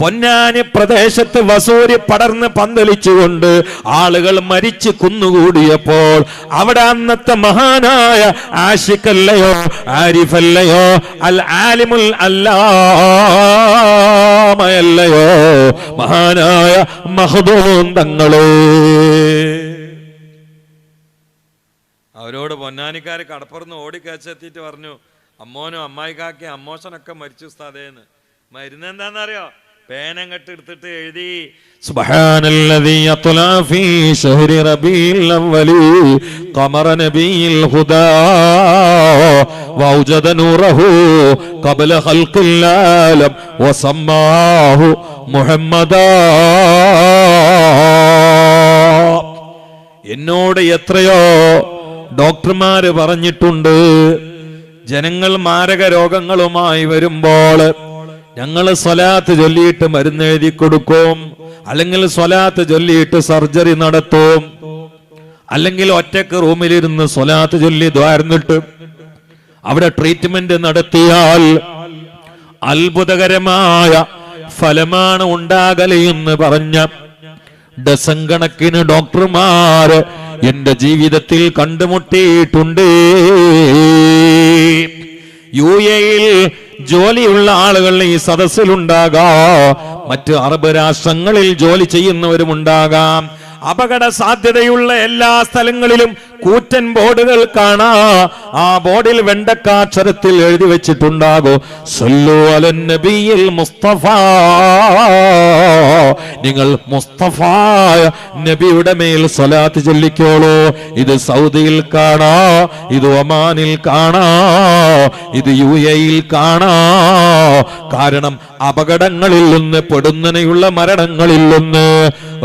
പൊന്നാനി പ്രദേശത്ത് വസൂരി പടർന്ന് പന്തലിച്ചുകൊണ്ട് ആളുകൾ മരിച്ചു കുന്നുകൂടിയപ്പോൾ അവിടെ അന്നത്തെ മഹാനായ ആഷിഖല്ലയോ ആരിഫല്ലയോ അൽ ആലിമുൽ അല്ലാമയല്ലയോ മഹാനായ മഖ്ദൂം തങ്ങളെ, അവരോട് പൊന്നാനിക്കാര് കടപ്പുറന്ന് ഓടിക്കച്ചെത്തിയിട്ട് പറഞ്ഞു, അമ്മോനും അമ്മായിക്കാക്കി അമ്മോശനൊക്കെ മരിച്ചു ഉസ്താദേന്ന്. മരുന്ന് എന്താണെന്നറിയോ? പേനങ്ങട്ട് എടുത്തിട്ട് എഴുതി, സുബ്ഹാനല്ലദീ യത്ലാ ഫീ ശഹ്രി റബീൽ അവ്വലി ഖമറ നബിയിൽ ഹുദാ വൗജദ നൂറഹു ഖബ്ല ഖൽഖിൽ ആലം വസമ്മാഹു മുഹമ്മദാ. എന്നോട് എത്രയോ ഡോക്ടർമാര് പറഞ്ഞിട്ടുണ്ട്, ജനങ്ങൾ മാരക രോഗങ്ങളുമായി വരുമ്പോൾ ഞങ്ങൾ സ്വലാത്ത് ചൊല്ലിയിട്ട് മരുന്ന് എഴുതി കൊടുക്കും, അല്ലെങ്കിൽ സ്വലാത്ത് ചൊല്ലിയിട്ട് സർജറി നടത്തും, അല്ലെങ്കിൽ ഒറ്റക്ക് റൂമിലിരുന്ന് സ്വലാത്ത് ചൊല്ലി ദ്വാരന്നിട്ട് അവിടെ ട്രീറ്റ്മെന്റ് നടത്തിയാൽ അത്ഭുതകരമായ ഫലമാണ് ഉണ്ടാകലെന്ന് പറഞ്ഞ ഡസൻ കണക്കിന് ഡോക്ടർമാര് എന്റെ ജീവിതത്തിൽ കണ്ടുമുട്ടിയിട്ടുണ്ട്. യുഎഇയിൽ ജോലിയുള്ള ആളുകൾ ഈ സദസ്സിലുണ്ടാകാം, മറ്റ് അറബ് രാഷ്ട്രങ്ങളിൽ ജോലി ചെയ്യുന്നവരുമുണ്ടാകാം. അപകട സാധ്യതയുള്ള എല്ലാ സ്ഥലങ്ങളിലും കൂറ്റൻ ബോർഡുകൾ കാണാം. ആ ബോർഡിൽ വെണ്ടക്കാക്ഷരത്തിൽ എഴുതി വെച്ചിട്ടുണ്ടാകോ, സല്ലു അലൻ നബിയിൽ മുസ്തഫ. നിങ്ങൾ മുസ്തഫായ നബിയുടെ മേൽ സ്വലാത്ത് ചൊല്ലിക്കോളൂ. ഇത് സൗദിയിൽ കാണാ, ഇത് ഒമാനിൽ കാണാ, ഇത് യുഎഇയിൽ കാണാ. കാരണം അപകടങ്ങളിൽ നിന്ന്, പെടുന്നനെയുള്ള മരണങ്ങളിൽ നിന്ന്,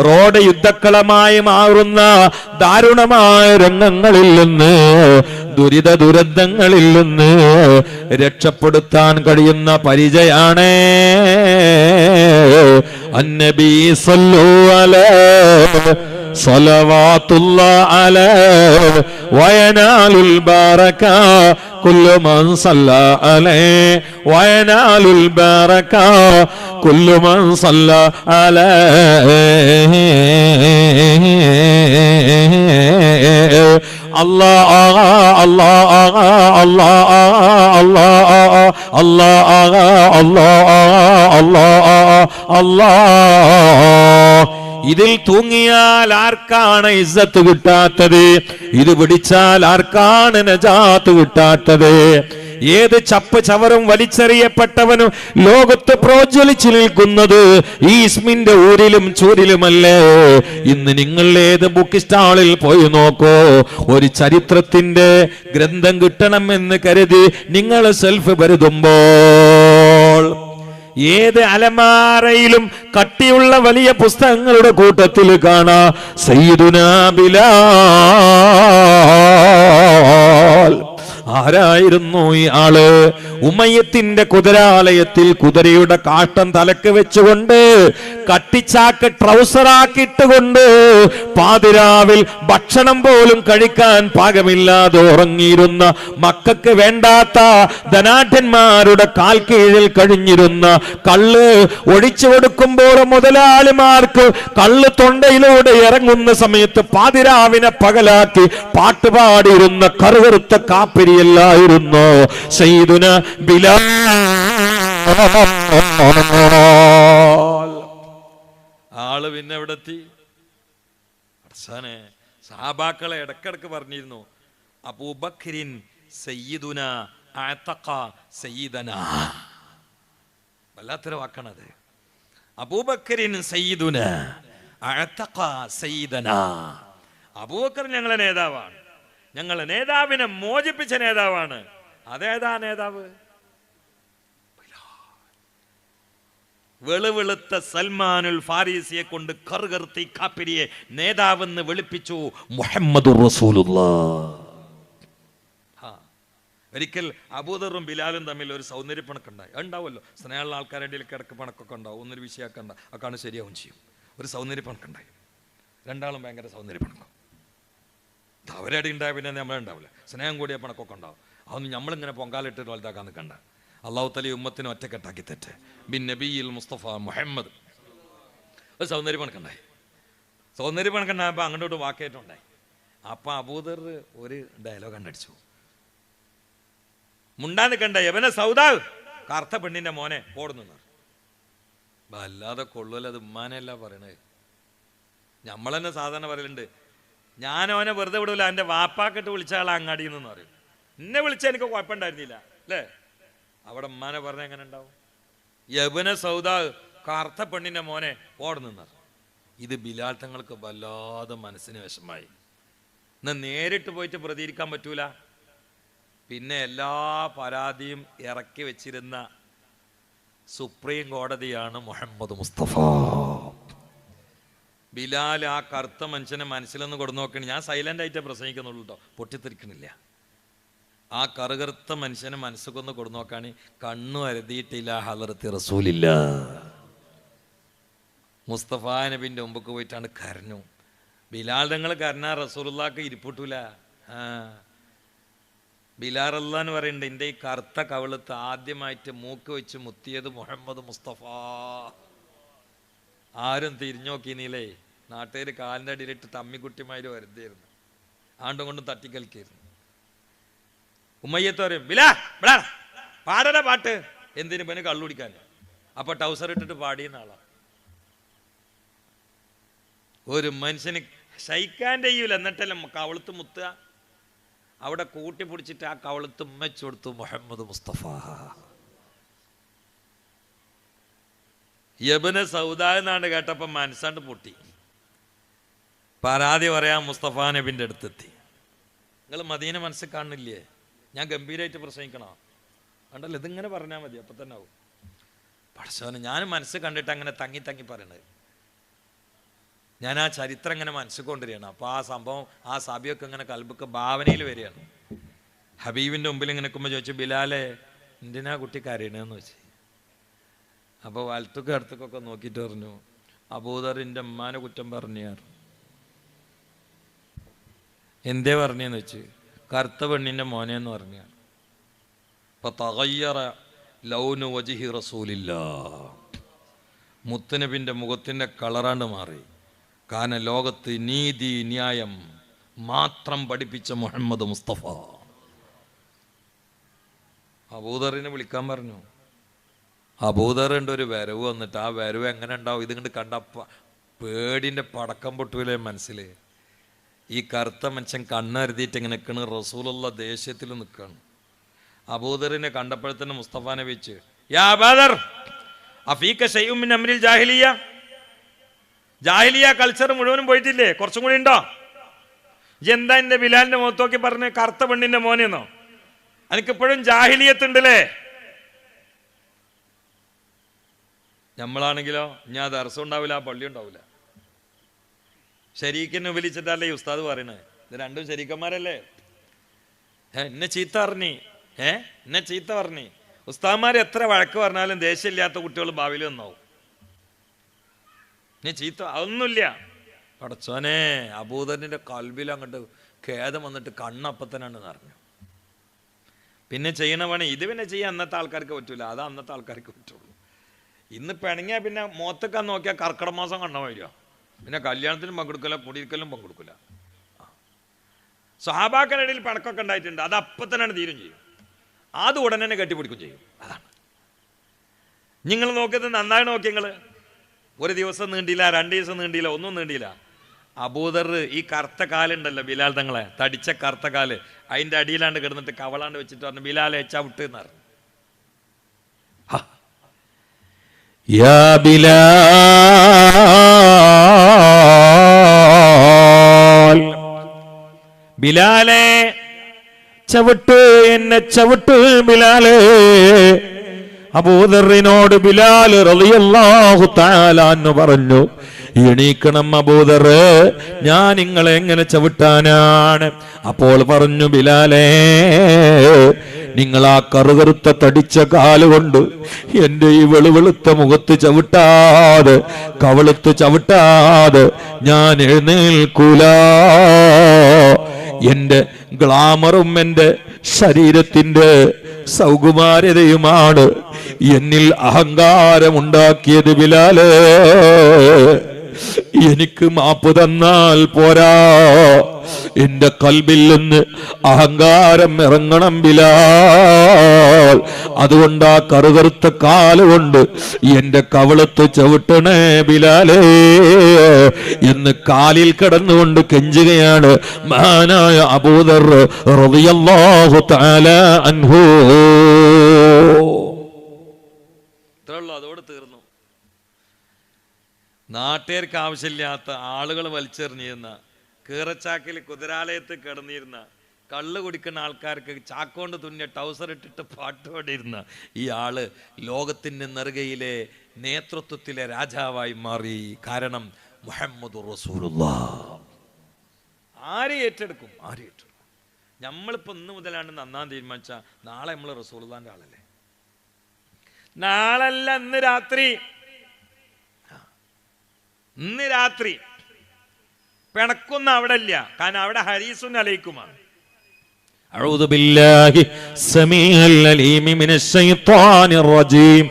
റോഡ് യുദ്ധക്കളമായി മാറുന്ന ദാരുണമായ രംഗങ്ങളിൽ നിന്ന്, ദുരന്തങ്ങളിൽ നിന്ന് രക്ഷപ്പെടുത്താൻ കഴിയുന്ന പരിചയാണ് അന്നബി സല്ലു അലൈഹി സ്വലവാത്തുല്ലാഹി അലൈഹി വയനാലുൽ ബറക കുല്ലു മൻ സല്ല അലൈഹി വയനാലുൽ ബറക കുല്ലു മൻ സല്ല അലൈഹി. അല്ലാഹ് അല്ലാഹ് അല്ലാഹ് അല്ലാഹ് അല്ലാഹ് അല്ലാഹ് അല്ലാഹ്. ഇതിൽ തൂങ്ങിയാൽ ആർക്കാണ് ഇസ്സത്ത് കിട്ടാത്തത്? ഇത് പിടിച്ചാൽ ആർക്കാണ് നജാത്ത് കിട്ടാത്തത്? ഏത് ചപ്പ് ചവറും വലിച്ചെറിയപ്പെട്ടവനും ലോകത്ത് പ്രോജ്വലിച്ചു നിൽക്കുന്നത് ഈ ഇസ്മിന്റെ ഊരിലും ചൂരിലുമല്ലേ? ഇന്ന് നിങ്ങൾ ഏത് ബുക്ക് സ്റ്റാളിൽ പോയി നോക്കോ, ഒരു ചരിത്രത്തിന്റെ ഗ്രന്ഥം കിട്ടണമെന്ന് കരുതി നിങ്ങൾ സെൽഫ് പരുതുമ്പോൾ ഏത് അലമാരയിലും കട്ടിയുള്ള വലിയ പുസ്തകങ്ങളുടെ കൂട്ടത്തിൽ കാണാ സയ്യിദുനാ ബിലാൽ. ആരായിരുന്നു ഈ ആള്? ഉമയ്യത്തിന്റെ കുതിരാലയത്തിൽ കുതിരയുടെ കാഷ്ടം തലക്ക് വെച്ചുകൊണ്ട് കട്ടിച്ചാക്ക് ട്രൗസറാക്കിയിട്ടുകൊണ്ട് പാതിരാവിൽ ഭക്ഷണം പോലും കഴിക്കാൻ പാകമില്ലാതെ ഉറങ്ങിയിരുന്ന, മക്കൾക്ക് വേണ്ടാത്ത ധനാഢ്യന്മാരുടെ കാൽ കീഴിൽ കഴിഞ്ഞിരുന്ന, കള്ള് ഒഴിച്ചു കൊടുക്കുമ്പോൾ മുതലാളിമാർക്ക് കള്ള് തൊണ്ടയിലൂടെ ഇറങ്ങുന്ന സമയത്ത് പാതിരാവിനെ പകലാക്കി പാട്ടുപാടിയിരുന്ന കറുകറുത്ത കാപ്പിരിയല്ലായിരുന്നു സയ്യിദുന ബിലാൽ. ആള് പിന്നെ എവിടെ എത്തി? സഹാബാക്കളെ ഇടക്കിടക്ക് പറഞ്ഞിരുന്നു, അബൂബക്രിൻ സയ്യിദുന അഅതഖ സയ്യിദന. വല്ലാത്തൊരു വാക്കാണത്. അബൂബക്രിൻ സയ്യിദുന അഅതഖ സയ്യിദന. അബൂബക്കർ ഞങ്ങളെ നേതാവാണ്, ഞങ്ങളെ നേതാവിനെ മോചിപ്പിച്ച നേതാവാണ്. അതേതാ നേതാവ്? വെളുവെളുത്ത സൽമാനുൽ ഫാരിസിയെ കൊണ്ട് കറുകറുത്തി കാപ്പിരിയെ നേതാവെന്ന് വിളിപ്പിച്ചു മുഹമ്മദുർ റസൂലുള്ളാഹ്. ഒരിക്കൽ അബൂദറും ബിലാലും തമ്മിൽ ഒരു സൗന്ദര്യപ്പണക്കുണ്ടായി. ഉണ്ടാവുമല്ലോ, സ്നേഹമുള്ള ആൾക്കാരുടെ ഇടയിൽ കിടക്ക് പണക്കൊക്കെ ഉണ്ടാവും. ഒന്നൊരു വിഷയമാക്കണ്ട, അക്കാണ് ശരിയാവും ചെയ്യും. ഒരു സൗന്ദര്യപ്പണക്കുണ്ടായി, രണ്ടാളും ഭയങ്കര സൗന്ദര്യപ്പണക്കും. അവരടി ഉണ്ടായ പിന്നെ നമ്മളുണ്ടാവില്ല. സ്നേഹം കൂടിയ പണക്കൊക്കെ ഉണ്ടാവും. അതൊന്നും നമ്മളിങ്ങനെ പൊങ്കാലിട്ടിട്ട് വലുതാക്കാൻ നിൽക്കണ്ട. അള്ളാഹു തല ഉമ്മത്തിനും ഒറ്റക്കെട്ടാക്കി തെറ്റ്. ബിൻ നബിയിൽ മുസ്തഫ മുഹമ്മദ്. ഒരു സൗന്ദര്യപ്പണക്കുണ്ടായി. സൗന്ദര്യപ്പണക്കുണ്ടായപ്പോൾ അങ്ങോട്ട് വാക്കേറ്റുണ്ടായി. അപ്പം അബൂദർ ഒരു ഡയലോഗ് കണ്ടടിച്ചു. മുണ്ടാ നിൽക്കണ്ട, യവനെ സൗദാ, കറുത്ത പെണ്ണിന്റെ മോനെ ഓടുന്നു. അല്ലാതെ കൊള്ളൂല, അത് ഉമ്മാനല്ല പറയണത്. നമ്മളെന്നെ സാധാരണ പറയലുണ്ട്, ഞാനോനെ വെറുതെ വിടൂല, എൻ്റെ വാപ്പാക്കിട്ട് വിളിച്ച ആളെ അങ്ങാടിയിൽ നിന്ന് പറയും. എന്നെ വിളിച്ചാൽ എനിക്ക് കുഴപ്പമുണ്ടായിരുന്നില്ല അല്ലേ? അവിടെ ഉമ്മാനെ പറഞ്ഞ എങ്ങനെ ഉണ്ടാവും? യവനെ സൗദാ, കറുത്ത പെണ്ണിന്റെ മോനെ ഓടുന്നു. ഇത് ബിലാൽ തങ്ങൾക്ക് വല്ലാതെ മനസ്സിന് വിഷമായി. എന്നാൽ നേരിട്ട് പോയിട്ട് പ്രതികരിക്കാൻ പറ്റൂല. പിന്നെ എല്ലാ പരാതിയും ഇറക്കി വെച്ചിരുന്ന സുപ്രീം കോടതിയാണ് മുഹമ്മദ് മുസ്തഫ. ബിലാൽ ആ കറുത്ത മനുഷ്യനെ മനസ്സിലൊന്ന് കൊടുത്തു നോക്കണേ. ഞാൻ സൈലന്റ് ആയിട്ടേ പ്രസംഗിക്കുന്നുള്ളൂ കേട്ടോ, പൊട്ടിത്തെറിക്കണില്ല. ആ കറുകറുത്ത മനുഷ്യനെ മനസ്സൊക്കൊന്ന് കൊടുത്തു നോക്കാണ്. കണ്ണു അരുതിയിട്ടില്ല ഹളറത്തി റസൂലില്ല. മുസ്തഫ നബിന്റെ മുമ്പൊക്കെ പോയിട്ടാണ് കരഞ്ഞു. ബിലാൽ തങ്ങൾ കരഞ്ഞാ റസൂലുള്ളാഹിക്ക് ഇരിപ്പിട്ടൂല. ബിലാൽ അല്ലാഹ് എന്ന് പറയുന്നുണ്ട്, എൻ്റെ ഈ കറുത്ത കവിളത്ത് ആദ്യമായിട്ട് മൂക്ക് വെച്ച് മുത്തിയത് മുഹമ്മദ് മുസ്തഫ. ആരും തിരിഞ്ഞു നോക്കിനീലേ. നാട്ടുകാർ കാലിൻ്റെ അടിയിലിട്ട് തമ്മിക്കുട്ടിമാര് വരുതായിരുന്നു, ആണ്ടും കൊണ്ടും തട്ടിക്കൽക്കായിരുന്നു. ഉമ്മയ്യത്ത് പറയും, ബിലാ ബിലാ പാടല പാട്ട്. എന്തിനു പിന്നെ കള്ളുടിക്കാൻ? അപ്പൊ ടൗസർ ഇട്ടിട്ട് പാടിയുന്ന ആളാ. ഒരു മനുഷ്യന് ശയിക്കാൻ ചെയ്യൂല, എന്നിട്ടല്ല കവളത്ത് മുത്തുക. അവിടെ കൂട്ടിപ്പിടിച്ചിട്ട് ആ കവളത്ത് ഉമ്മച്ചു കൊടുത്തു മുഹമ്മദ് മുസ്തഫ. യബ്ന സൗദ എന്നാണ് കേട്ടപ്പോൾ മനസ്സാണ്ട് പൊട്ടി. പരാതി പറയാൻ മുസ്തഫ നബിന്റെ അടുത്തെത്തി. നിങ്ങൾ മദീന മനസ്സിൽ കാണില്ലേ? ഞാൻ ഗംഭീരമായിട്ട് പ്രസംഗിക്കണോ? കണ്ടല്ലോ, ഇതിങ്ങനെ പറഞ്ഞാൽ മതി, അപ്പം തന്നെ ആവും. പഠിച്ചവന് ഞാൻ മനസ്സ് കണ്ടിട്ട് അങ്ങനെ തങ്ങി തങ്ങി പറയണത്. ഞാൻ ആ ചരിത്രം ഇങ്ങനെ മനസ്സിൽ കൊണ്ടുവരികയാണ്. അപ്പോൾ ആ സംഭവം, ആ സഭയൊക്കെ ഇങ്ങനെ കൽബൊക്കെ ഭാവനയിൽ വരികയാണ്. ഹബീബിൻ്റെ മുമ്പിൽ ഇങ്ങനെ നിൽക്കുമ്പോൾ ചോദിച്ചു, ബിലാലെ എന്തിനാ കുട്ടി കരയണേന്ന് വെച്ച്. അപ്പോൾ വലത്തൊക്കെ അടുത്തൊക്കെ നോക്കിയിട്ട് പറഞ്ഞു, അബൂദറിൻ്റെ ഉമ്മാനെ കുറ്റം പറഞ്ഞാർ. എന്തേ പറഞ്ഞെന്ന് വെച്ച്, കറുത്ത പെണ്ണിൻ്റെ മോനെന്ന് പറഞ്ഞാർ. അപ്പോൾ തഗയ്യറ ലൗനു വജ്ഹി റസൂലില്ലാഹ്, മുത്തനബിൻ്റെ മുഖത്തിൻ്റെ കളറാണ്ട് മാറി. കാരണം ലോകത്ത് നീതി ന്യായം മാത്രം പഠിപ്പിച്ച മുഹമ്മദ് മുസ്തഫ. അബൂദറിനെ വിളിക്കാൻ പറഞ്ഞു. അബൂദറിൻ്റെ ഒരു വരവ് വന്നിട്ട് ആ വരവ് എങ്ങനെ ഉണ്ടാവും? ഇതിങ്ങോട്ട് കണ്ട പേടിൻ്റെ പടക്കം പൊട്ടൂലേ മനസ്സിൽ. ഈ കറുത്ത മനുഷ്യൻ കണ്ണരുതിയിട്ട് ഇങ്ങനെ നിൽക്കണ്. റസൂലുള്ള ദേഷ്യത്തിൽ നിൽക്കുകയാണ്. അബൂദറിനെ കണ്ടപ്പോഴത്തന്നെ മുസ്തഫാനെ വെച്ച്, യാ അബൂദർ അഫീക ശൈഉം മിൻ അംരിൽ ജാഹിലിയ്യ, ജാഹിലിയ കൾച്ചർ മുഴുവനും പോയിട്ടില്ലേ? കുറച്ചും കൂടി ഉണ്ടോ? എന്താ എൻ്റെ ബിലാലിന്റെ മുഖത്തോക്കി പറഞ്ഞ് കറുത്ത പെണ്ണിന്റെ മോനെന്നോ? എനിക്കിപ്പോഴും ജാഹിലിയത്ത് ഉണ്ടല്ലേ? നമ്മളാണെങ്കിലോ ഞാൻ ദർസം ഉണ്ടാവില്ല, പള്ളി ഉണ്ടാവില്ല. ശരീക്കിനെ വിളിച്ചിട്ടല്ലേ ഈ ഉസ്താദ് പറയണേ, ഇത് രണ്ടും ശരീക്കന്മാരല്ലേ. എന്നെ ചീത്ത പറഞ്ഞി, എന്നെ ചീത്ത പറഞ്ഞി. ഉസ്താദ്മാർ എത്ര വഴക്ക് പറഞ്ഞാലും ദേഷ്യമില്ലാത്ത കുട്ടികൾ ഭാവിയിൽ നന്നാവും. നീ ചീത്ത അതൊന്നുമില്ല. പടച്ചോനെ, അബൂദറിന്റെ കൽബിൽ അങ്ങോട്ട് ഖേദം വന്നിട്ട് കണ്ണപ്പത്തനാണ് നിറഞ്ഞു. പിന്നെ ചെയ്യണ പണി ഇത് പിന്നെ ചെയ്യാൻ അന്നത്തെ ആൾക്കാർക്ക് പറ്റൂല, അത് അന്നത്തെ ആൾക്കാർക്ക് പറ്റുള്ളൂ. ഇന്ന് പിണങ്ങിയാൽ പിന്നെ മോത്തക്കാൻ നോക്കിയാൽ കർക്കിടക മാസം കണ്ണ വരിക. പിന്നെ കല്യാണത്തിനും പങ്കെടുക്കില്ല, കുടിയിരിക്കലും പങ്കെടുക്കില്ല. സ്വഹാബാക്കളുടെ പിണക്കൊക്കെ ഉണ്ടായിട്ടുണ്ട്, അത് അപ്പം തന്നെയാണ് തീരും ചെയ്യും. അത് ഉടനെ തന്നെ കെട്ടിപ്പിടിക്കും ചെയ്യും. അതാണ് നിങ്ങൾ നോക്കിയത്. നന്നായി നോക്കി നിങ്ങൾ. ഒരു ദിവസം നീണ്ടില്ല, 2 ദിവസം നീണ്ടില്ല, ഒന്നും നീണ്ടില്ല. അബൂദർ ഈ കറുത്ത കാലുണ്ടല്ലോ ബിലാൽ തങ്ങളെ, തടിച്ച കറുത്ത കാല്, അതിൻ്റെ അടിയിലാണ്ട് കിടന്നിട്ട് കവളാണ്ട് വെച്ചിട്ട് പറഞ്ഞു, ബിലാലെ ചവിട്ട് എന്ന് പറഞ്ഞു. യാ ബിലാൽ, ബിലാലെ ചവിട്ട്, എന്നെ ചവിട്ട് ബിലാലെ. അബൂദറിനോട് ബിലാൽ റളിയല്ലാഹു തആല അൻഹു പറഞ്ഞു, എണീക്കണം അബൂദർ, ഞാൻ നിങ്ങളെ എങ്ങനെ ചവിട്ടാനാണ്? അപ്പോൾ പറഞ്ഞു, ബിലാലേ, നിങ്ങൾ ആ കറുകറുത്ത തടിച്ച കാലുകൊണ്ട് എന്റെ ഈ വെളുവെളുത്ത മുഖത്ത് ചവിട്ടാതെ, കവളുത്ത് ചവിട്ടാതെ ഞാൻ എഴുന്നേൽക്കൂല. എന്റെ ഗ്ലാമറും എന്റെ ശരീരത്തിന്റെ സൗകുമാര്യതയുമാണ് എന്നിൽ അഹങ്കാരമുണ്ടാക്കിയത് ബിലാലേ. എനിക്ക് മാപ്പ് തന്നാൽ പോരാ, എന്റെ കൽബിൽ നിന്ന് അഹങ്കാരം ഇറങ്ങണം ബിലാൽ. അതുകൊണ്ട് ആ കറുകറുത്ത കാലുകൊണ്ട് എന്റെ കവളത്ത് ചവിട്ടണേ ബിലാലേ എന്ന് കാലിൽ കിടന്നുകൊണ്ട് കെഞ്ചുകയാണ് മഹാനായ അബൂദർ റളിയല്ലാഹു തആല അൻഹു. അതോട് തീർന്നു. നാട്ടുകാർക്ക് ആവശ്യമില്ലാത്ത ആളുകൾ വലിച്ചെറിഞ്ഞിരുന്ന, കീറച്ചാക്കിൽ കുതിരാലയത്ത് കിടന്നിരുന്ന, കള്ള് കുടിക്കുന്ന ആൾക്കാർക്ക് ചാക്കോണ്ട് തുന്നിയ ടൗസർ ഇട്ടിട്ട് പാട്ടുപാടിയിരുന്ന ഈ ആള് ലോകത്തിന്റെ നെറുകയിലെ നേതൃത്വത്തിലെ രാജാവായി മാറി. കാരണം മുഹമ്മദുർ റസൂലുള്ളാഹ്. ആര് ഏറ്റെടുക്കും? ആര് ഏറ്റെടുക്കും? നമ്മളിപ്പോ ഇന്ന് മുതലാണ് നന്നാൻ തീരുമാനിച്ച നാളെ നമ്മൾ റസൂലുള്ളാഹിന്റെ ആളല്ലേ? നാളല്ല, ഇന്ന് രാത്രി. ഇന്ന് രാത്രി പിണക്കുന്ന അവിടെ ഇല്ല, കാരണം അവിടെ ഹരീസുൻ അലൈക്കുമാണ്. أعوذ بالله السميع العليم من الشيطان الرجيم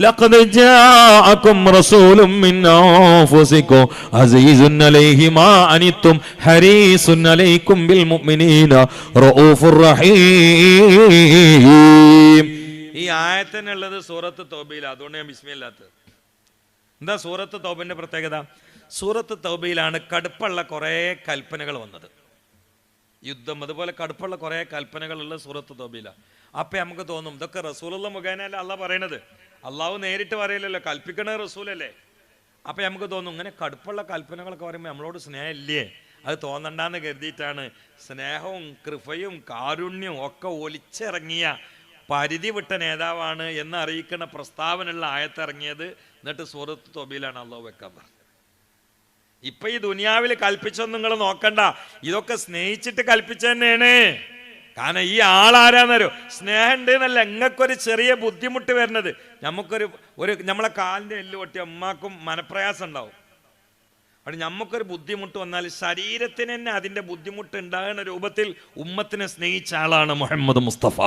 لقد جاءكم رسول من أنفسكم عزيز عليه ما عنتم حريص عليكم بالمؤمنين رؤوف رحيم. ഈ ആയത്തിനുള്ളത് സൂറത്ത് തൗബയിൽ, അതുകൊണ്ട് ഞാൻ ബിസ്മില്ലാത്തത്. എന്താ സൂറത്ത് തൗബന്റെ പ്രത്യേകത? സൂറത്ത് തൗബയിലാണ് കടുപ്പുള്ള കുറേ കൽപ്പനകൾ വന്നത്. യുദ്ധം, അതുപോലെ കടുപ്പുള്ള കുറേ കൽപ്പനകളുള്ള സൂറത്ത് തൗബയിലാണ്. അപ്പം നമുക്ക് തോന്നും ഇതൊക്കെ റസൂലുള്ള മുഖേനല്ല അള്ളാഹ് പറയണത്. അള്ളാഹു നേരിട്ട് പറയില്ലല്ലോ, കൽപ്പിക്കണ റസൂലല്ലേ. അപ്പം നമുക്ക് തോന്നും ഇങ്ങനെ കടുപ്പുള്ള കൽപ്പനകളൊക്കെ പറയുമ്പോൾ നമ്മളോട് സ്നേഹം ഇല്ലേ? അത് തോന്നണ്ടെന്ന് കരുതിയിട്ടാണ് സ്നേഹവും കൃപയും കാരുണ്യവും ഒക്കെ ഒലിച്ചിറങ്ങിയ പരിധി വിട്ട നേതാവാണ് എന്ന് അറിയിക്കുന്ന പ്രസ്താവനയുള്ള ആയത്തിറങ്ങിയത്. എന്നിട്ട് സൂറത്ത് തൗബയിലാണ് അള്ളാഹു വെക്കാൻ പറഞ്ഞത്. ഇപ്പൊ ഈ ദുനിയാവിൽ കൽപ്പിച്ചൊന്നും നിങ്ങൾ നോക്കണ്ട, ഇതൊക്കെ സ്നേഹിച്ചിട്ട് കൽപ്പിച്ച തന്നെയാണ്. കാരണം ഈ ആളാരാന്നോ സ്നേഹം ഉണ്ട് എന്നല്ല, ഇങ്ങക്കൊരു ചെറിയ ബുദ്ധിമുട്ട് വരുന്നത്. നമ്മളെ കാലിന്റെ എല്ല് പൊട്ടി അമ്മാക്കും മനപ്രയാസം ഉണ്ടാവും. അവിടെ നമുക്കൊരു ബുദ്ധിമുട്ട് വന്നാൽ ശരീരത്തിന് തന്നെ അതിന്റെ ബുദ്ധിമുട്ട് ഉണ്ടാകുന്ന രൂപത്തിൽ ഉമ്മത്തിനെ സ്നേഹിച്ച ആളാണ് മുഹമ്മദ് മുസ്തഫ.